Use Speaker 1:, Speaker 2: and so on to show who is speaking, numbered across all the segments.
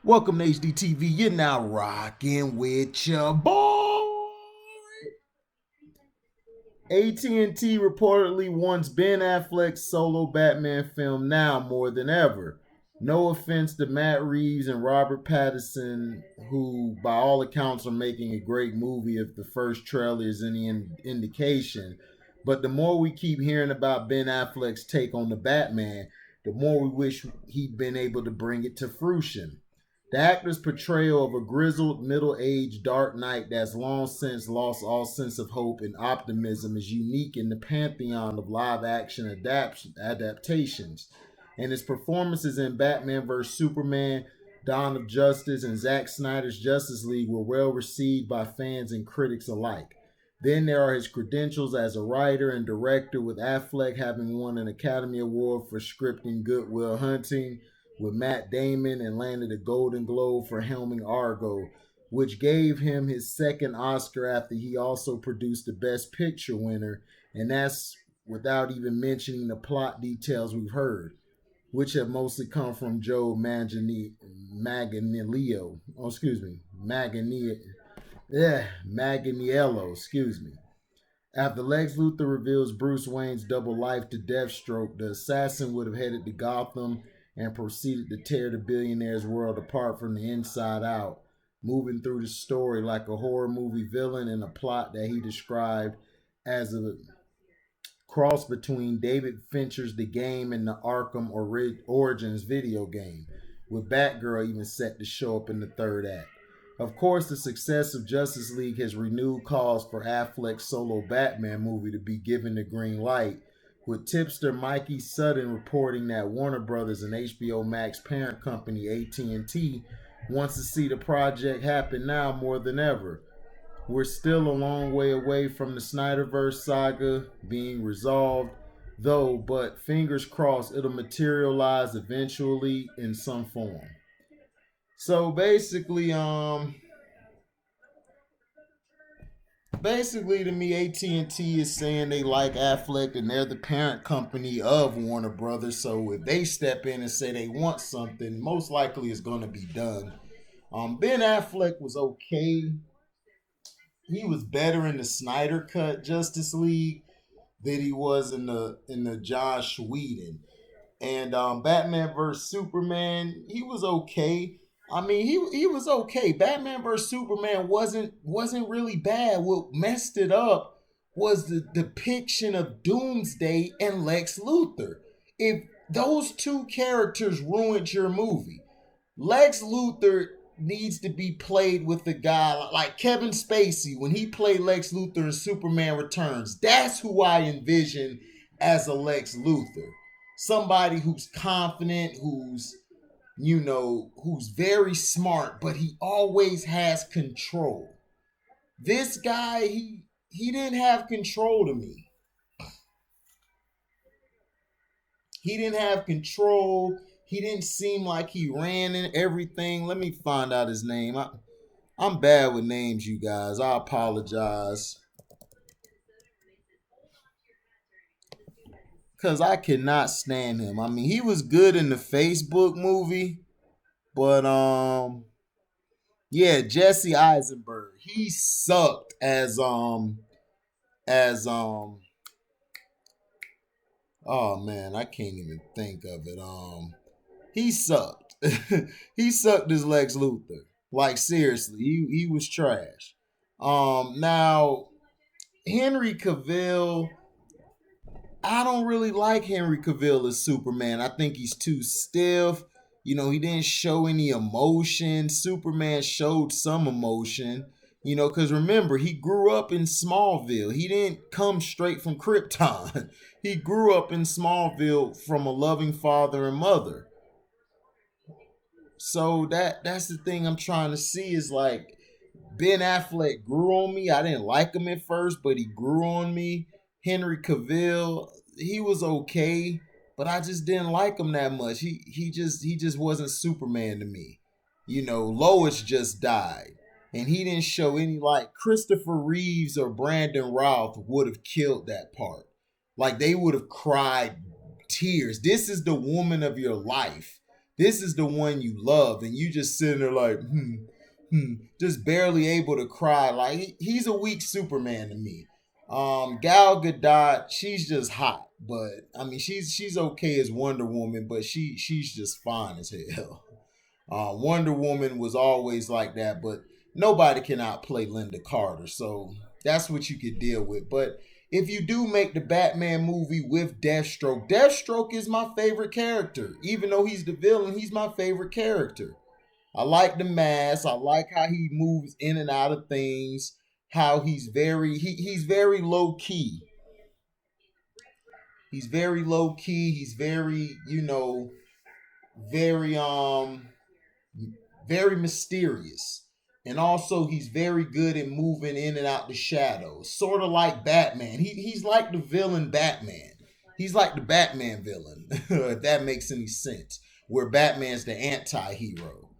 Speaker 1: Welcome to HDTV. You're now rocking with your boy. AT&T reportedly wants Ben Affleck's solo Batman film now more than ever. No offense to Matt Reeves and Robert Pattinson, who by all accounts are making a great movie if the first trailer is any indication. But the more we keep hearing about Ben Affleck's take on the Batman, the more we wish he'd been able to bring it to fruition. The actor's portrayal of a grizzled, middle-aged Dark Knight that's long since lost all sense of hope and optimism is unique in the pantheon of live-action adaptations, and his performances in Batman vs. Superman, Dawn of Justice, and Zack Snyder's Justice League were well received by fans and critics alike. Then there are his credentials as a writer and director, with Affleck having won an Academy Award for scripting Good Will Hunting with Matt Damon and landed a Golden Globe for helming Argo, which gave him his second Oscar after he also produced the Best Picture winner, and that's without even mentioning the plot details we've heard, which have mostly come from Joe Manganiello. After Lex Luthor reveals Bruce Wayne's double life to Deathstroke, the assassin would have headed to Gotham and proceeded to tear the billionaire's world apart from the inside out, moving through the story like a horror movie villain in a plot that he described as a cross between David Fincher's The Game and the Arkham Origins video game, with Batgirl even set to show up in the third act. Of course, the success of Justice League has renewed calls for Affleck's solo Batman movie to be given the green light, with tipster Mikey Sutton reporting that Warnerbrothers and HBO Max parent company AT&T wants to see the project happen now more than ever. We're still a long way away from the Snyderverse saga being resolved, though, but fingers crossed it'll materialize eventually in some form. So basically to me, AT&T is saying they like Affleck and they're the parent company of Warner Brothers. So if they step in and say they want something, most likely it's going to be done. Ben Affleck was okay. He was better in the Snyder Cut Justice League than he was in the Josh Whedon. And Batman vs Superman, he was okay. I mean, he was okay. Batman vs Superman wasn't really bad. What messed it up was the depiction of Doomsday and Lex Luthor. If those two characters ruined your movie, Lex Luthor needs to be played with a guy like Kevin Spacey when he played Lex Luthor in Superman Returns. That's who I envision as a Lex Luthor. Somebody who's confident, who's very smart, but he always has control. This guy, he didn't have control to me. He didn't have control. He didn't seem like he ran in everything. Let me find out his name. I'm bad with names, you guys. I apologize. Because I cannot stand him. I mean, he was good in the Facebook movie. But, yeah, Jesse Eisenberg. He sucked as oh man, I can't even think of it. He sucked. He sucked as Lex Luthor. Like, seriously, he was trash. Now, Henry Cavill, I don't really like Henry Cavill as Superman. I think he's too stiff. He didn't show any emotion. Superman showed some emotion, because remember, he grew up in Smallville. He didn't come straight from Krypton. He grew up in Smallville from a loving father and mother. So that's the thing I'm trying to see is like Ben Affleck grew on me. I didn't like him at first, but he grew on me. Henry Cavill, he was okay, but I just didn't like him that much. He just wasn't Superman to me. Lois just died, and he didn't show any like Christopher Reeves or Brandon Routh would have killed that part. Like they would have cried tears. This is the woman of your life. This is the one you love, and you just sitting there like, just barely able to cry. Like he's a weak Superman to me. Gal Gadot, she's just hot, but I mean, she's okay as Wonder Woman, but she's just fine as hell. Wonder Woman was always like that, but nobody can outplay Linda Carter, so that's what you could deal with. But if you do make the Batman movie with Deathstroke, Deathstroke is my favorite character. Even though he's the villain, he's my favorite character. I like the mask. I like how he moves in and out of things. How he's very low key. He's very low key. He's very, very very mysterious. And also he's very good at moving in and out the shadows. Sort of like Batman. He's like the villain Batman. He's like the Batman villain, if that makes any sense. Where Batman's the anti-hero.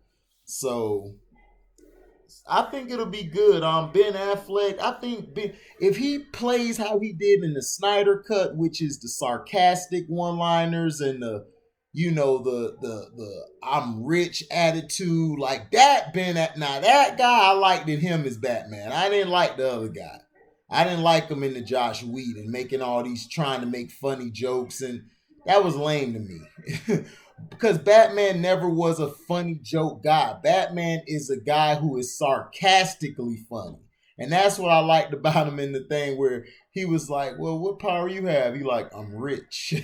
Speaker 1: So I think it'll be good. Ben Affleck, if he plays how he did in the Snyder Cut, which is the sarcastic one-liners and the I'm rich attitude like that, now that guy I liked in him as Batman. I didn't like the other guy. I didn't like him in the Josh Whedon making all these trying to make funny jokes, and that was lame to me. Because Batman never was a funny joke guy. Batman is a guy who is sarcastically funny. And that's what I liked about him in the thing where he was like, well, what power you have? He like, I'm rich.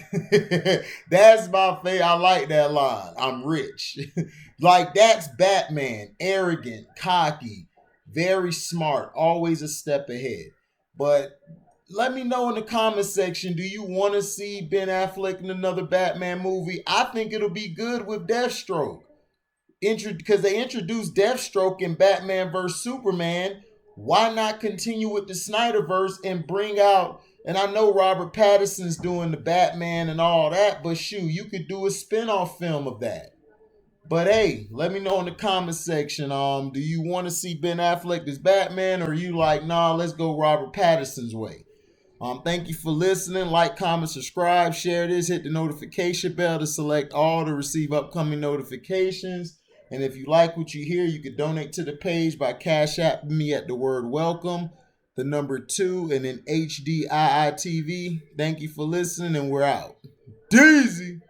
Speaker 1: That's my favorite. I like that line. I'm rich. Like, that's Batman. Arrogant, cocky, very smart, always a step ahead. But let me know in the comment section, do you want to see Ben Affleck in another Batman movie? I think it'll be good with Deathstroke. Because they introduced Deathstroke in Batman vs. Superman. Why not continue with the Snyderverse and bring out, and I know Robert Pattinson's doing the Batman and all that, but shoot, you could do a spin-off film of that. But hey, let me know in the comment section, do you want to see Ben Affleck as Batman, or are you like, nah, let's go Robert Pattinson's way? Thank you for listening. Like, comment, subscribe, share this, hit the notification bell to select all to receive upcoming notifications. And if you like what you hear, you can donate to the page by Cash Apping me at the word welcome, the number 2, and then HDIITV. Thank you for listening, and we're out. Daisy!